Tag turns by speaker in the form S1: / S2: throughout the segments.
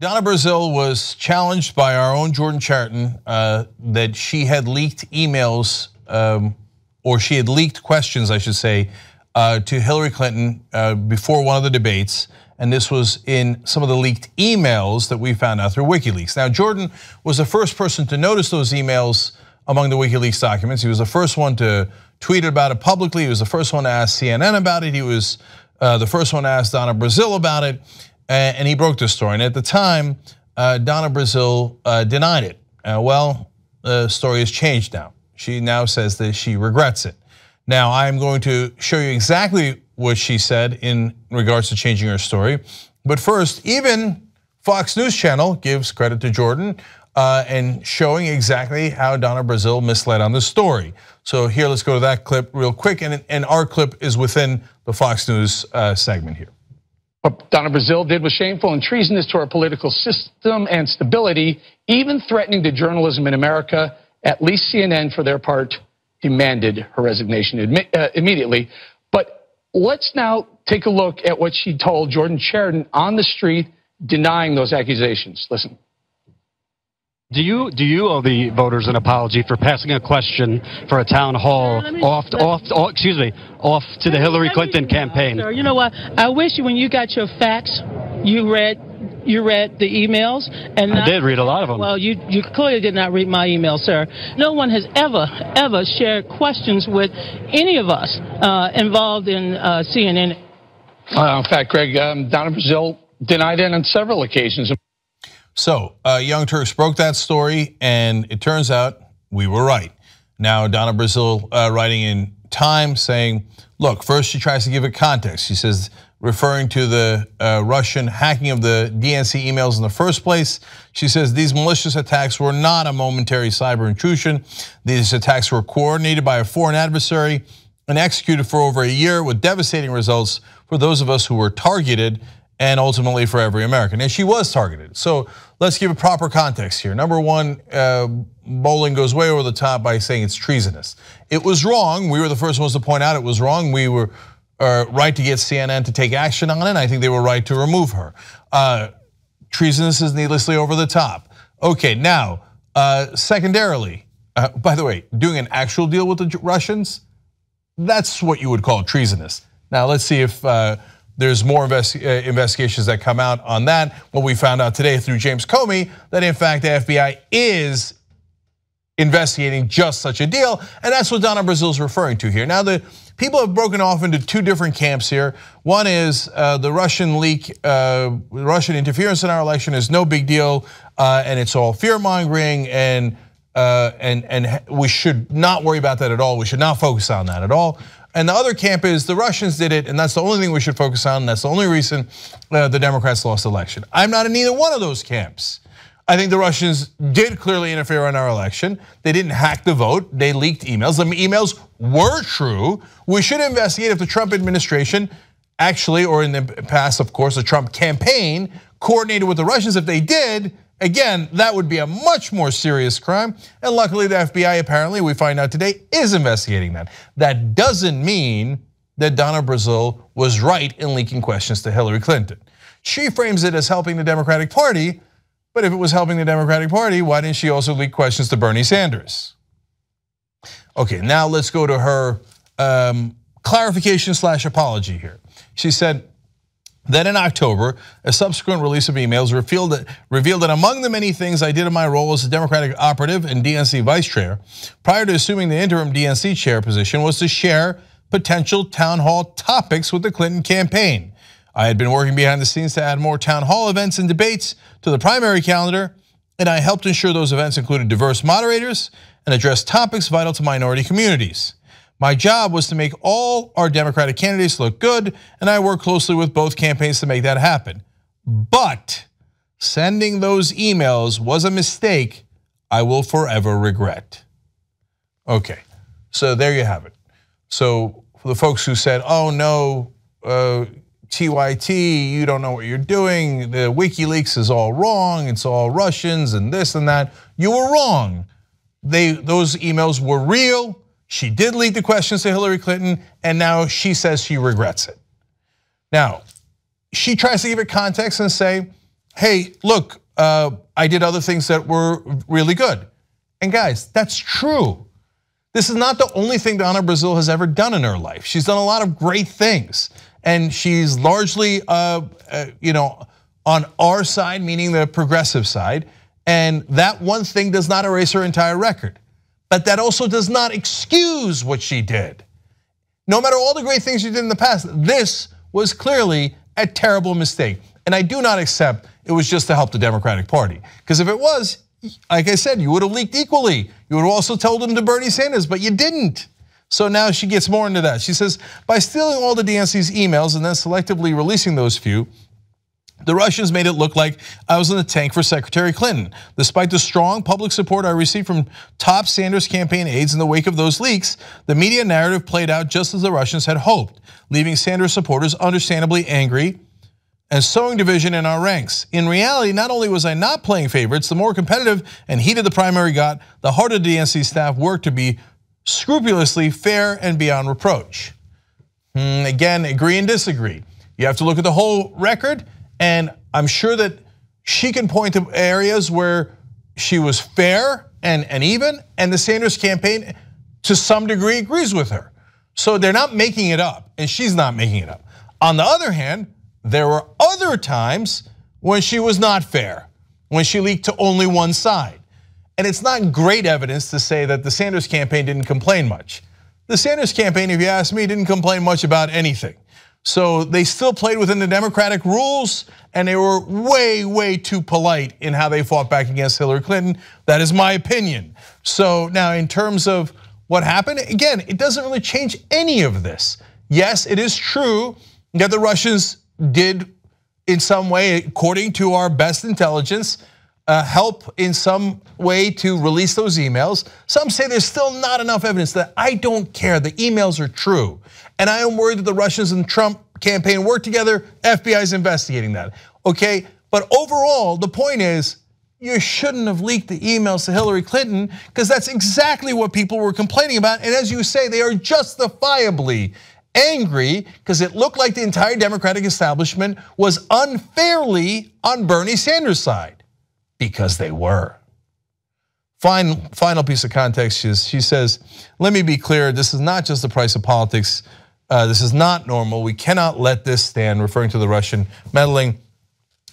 S1: Donna Brazile was challenged by our own Jordan Chariton that she had leaked emails, or she had leaked questions, I should say, to Hillary Clinton before one of the debates. And this was in some of the leaked emails that we found out through WikiLeaks. Now, Jordan was the first person to notice those emails among the WikiLeaks documents. He was the first one to tweet about it publicly. He was the first one to ask CNN about it. He was the first one to ask Donna Brazile about it. And he broke the story. And at the time, Donna Brazile denied it. Well, the story has changed now. She now says that she regrets it. Now, I'm going to show you exactly what she said in regards to changing her story. But first, even Fox News Channel gives credit to Jordan and showing exactly how Donna Brazile misled on the story. So here, let's go to that clip real quick. And our clip is within the Fox News segment here.
S2: What Donna Brazile did was shameful and treasonous to our political system and stability, even threatening to journalism in America. At least CNN, for their part, demanded her resignation immediately. But let's now take a look at what she told Jordan Chariton on the street, denying those accusations. Listen.
S3: Do you owe the voters an apology for passing a question for a town hall off to the Hillary Clinton campaign?
S4: Sir, you know what? I wish when you got your facts, you read the emails, and
S3: I did read a lot of them.
S4: Well, you clearly did not read my email, sir. No one has ever shared questions with any of us involved in CNN.
S2: In fact, Greg, Donna Brazile denied it on several occasions.
S1: So Young Turks broke that story, and it turns out we were right. Now Donna Brazile writing in Time saying, look, first she tries to give it context. She says, referring to the Russian hacking of the DNC emails in the first place. She says these malicious attacks were not a momentary cyber intrusion. These attacks were coordinated by a foreign adversary and executed for over a year with devastating results for those of us who were targeted, and ultimately for every American. And she was targeted. So let's give a proper context here. Number one, Bowling goes way over the top by saying it's treasonous. It was wrong. We were the first ones to point out it was wrong. We were right to get CNN to take action on it. I think they were right to remove her. Treasonous is needlessly over the top. Okay, now, secondarily, by the way, doing an actual deal with the Russians, that's what you would call treasonous. Now, let's see if there's more investigations that come out on that. What we found out today through James Comey, that in fact the FBI is investigating just such a deal, and that's what Donna Brazile is referring to here. Now the people have broken off into two different camps here. One is the Russian leak, Russian interference in our election is no big deal, and it's all fear mongering, and we should not worry about that at all. We should not focus on that at all. And the other camp is the Russians did it, and that's the only thing we should focus on. And that's the only reason the Democrats lost the election. I'm not in either one of those camps. I think the Russians did clearly interfere in our election. They didn't hack the vote. They leaked emails. The emails were true. We should investigate if the Trump administration actually, or in the past, of course, the Trump campaign coordinated with the Russians. If they did, again, that would be a much more serious crime. And luckily, the FBI, apparently, we find out today, is investigating that. That doesn't mean that Donna Brazile was right in leaking questions to Hillary Clinton. She frames it as helping the Democratic Party, but if it was helping the Democratic Party, why didn't she also leak questions to Bernie Sanders? Okay, now let's go to her clarification / apology here. She said, then in October, a subsequent release of emails revealed that among the many things I did in my role as a Democratic operative and DNC vice chair, prior to assuming the interim DNC chair position, was to share potential town hall topics with the Clinton campaign. I had been working behind the scenes to add more town hall events and debates to the primary calendar, and I helped ensure those events included diverse moderators and addressed topics vital to minority communities. My job was to make all our Democratic candidates look good, and I worked closely with both campaigns to make that happen. But sending those emails was a mistake I will forever regret. Okay, so there you have it. So for the folks who said, oh no, TYT, you don't know what you're doing, the WikiLeaks is all wrong, it's all Russians and this and that, you were wrong. Those emails were real. She did leak the questions to Hillary Clinton, and now she says she regrets it. Now, she tries to give it context and say, hey, look, I did other things that were really good. And guys, that's true. This is not the only thing Donna Brazile has ever done in her life. She's done a lot of great things. And she's largely, on our side, meaning the progressive side. And that one thing does not erase her entire record. But that also does not excuse what she did. No matter all the great things she did in the past, this was clearly a terrible mistake. And I do not accept it was just to help the Democratic Party. Because if it was, like I said, you would have leaked equally. You would have also told them to Bernie Sanders, but you didn't. So now she gets more into that. She says, by stealing all the DNC's emails and then selectively releasing those few, the Russians made it look like I was in the tank for Secretary Clinton. Despite the strong public support I received from top Sanders campaign aides in the wake of those leaks, the media narrative played out just as the Russians had hoped, leaving Sanders supporters understandably angry and sowing division in our ranks. In reality, not only was I not playing favorites, the more competitive and heated the primary got, the harder the DNC staff worked to be scrupulously fair and beyond reproach. Again, agree and disagree. You have to look at the whole record, and I'm sure that she can point to areas where she was fair and even, and the Sanders campaign to some degree agrees with her. So they're not making it up, and she's not making it up. On the other hand, there were other times when she was not fair, when she leaked to only one side. And it's not great evidence to say that the Sanders campaign didn't complain much. The Sanders campaign, if you ask me, didn't complain much about anything. So they still played within the Democratic rules, and they were way, way too polite in how they fought back against Hillary Clinton. That is my opinion. So now in terms of what happened, again, it doesn't really change any of this. Yes, it is true that the Russians did in some way, according to our best intelligence, help in some way to release those emails. Some say there's still not enough evidence. That I don't care, the emails are true. And I am worried that the Russians and Trump campaign work together. FBI is investigating that, okay? But overall, the point is, you shouldn't have leaked the emails to Hillary Clinton, because that's exactly what people were complaining about. And as you say, they are justifiably angry because it looked like the entire Democratic establishment was unfairly on Bernie Sanders' side, because they were. Final piece of context is, she says, let me be clear, this is not just the price of politics. This is not normal. We cannot let this stand, referring to the Russian meddling.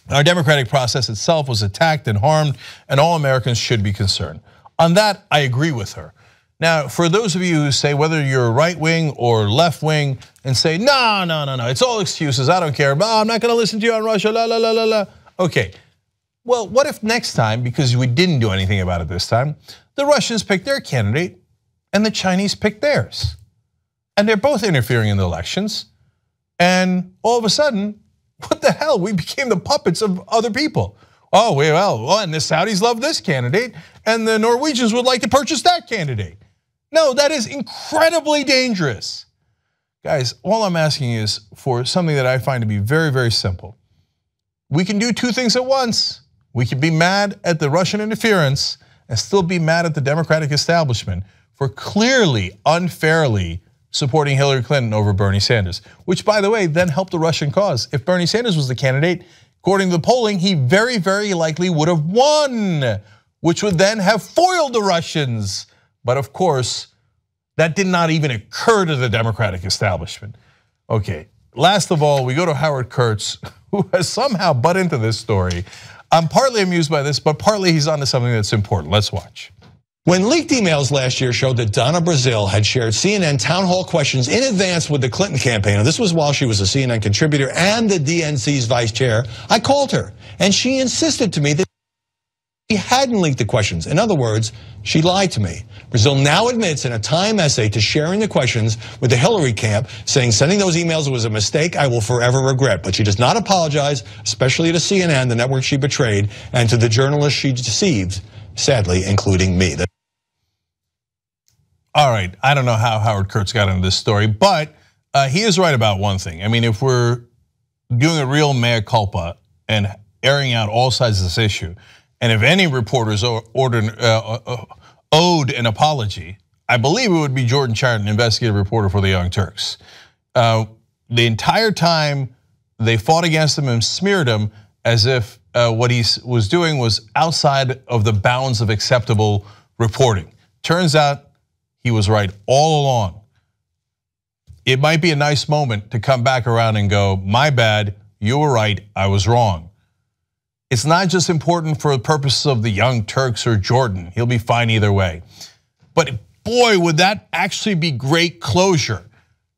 S1: Our democratic process itself was attacked and harmed, and all Americans should be concerned. On that, I agree with her. Now, for those of you who say, whether you're right wing or left wing, and say, no, it's all excuses, I don't care, I'm not gonna listen to you on Russia, la, la, la, la, la. Okay, well, what if next time, because we didn't do anything about it this time, the Russians picked their candidate and the Chinese picked theirs? And they're both interfering in the elections. And all of a sudden, what the hell? We became the puppets of other people. Oh, well, and the Saudis love this candidate, and the Norwegians would like to purchase that candidate. No, that is incredibly dangerous. Guys, all I'm asking is for something that I find to be very, very simple. We can do two things at once. We can be mad at the Russian interference and still be mad at the Democratic establishment for clearly, unfairly supporting Hillary Clinton over Bernie Sanders, which, by the way, then helped the Russian cause. If Bernie Sanders was the candidate, according to the polling, he very, very likely would have won, which would then have foiled the Russians. But of course, that did not even occur to the Democratic establishment. Okay, last of all, we go to Howard Kurtz, who has somehow butt into this story. I'm partly amused by this, but partly he's onto something that's important. Let's watch.
S5: When leaked emails last year showed that Donna Brazile had shared CNN town hall questions in advance with the Clinton campaign, and this was while she was a CNN contributor and the DNC's vice chair, I called her, and she insisted to me that she hadn't leaked the questions. In other words, she lied to me. Brazile now admits in a Time essay to sharing the questions with the Hillary camp, saying sending those emails was a mistake I will forever regret. But she does not apologize, especially to CNN, the network she betrayed, and to the journalists she deceived, sadly, including me.
S1: All right, I don't know how Howard Kurtz got into this story, but he is right about one thing. I mean, if we're doing a real mea culpa and airing out all sides of this issue, and if any reporters owed an apology, I believe it would be Jordan Chariton, investigative reporter for the Young Turks. The entire time they fought against him and smeared him as if what he was doing was outside of the bounds of acceptable reporting. Turns out he was right all along. It might be a nice moment to come back around and go, my bad, you were right, I was wrong. It's not just important for the purposes of the young Turks or Jordan. He'll be fine either way. But boy, would that actually be great closure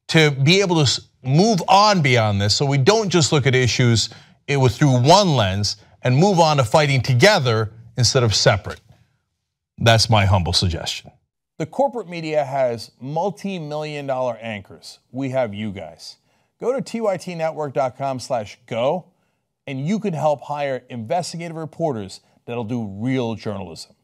S1: to be able to move on beyond this, so we don't just look at issues through one lens and move on to fighting together instead of separate. That's my humble suggestion. The corporate media has multi-million-dollar anchors. We have you guys. Go to tytnetwork.com/go and you can help hire investigative reporters that'll do real journalism.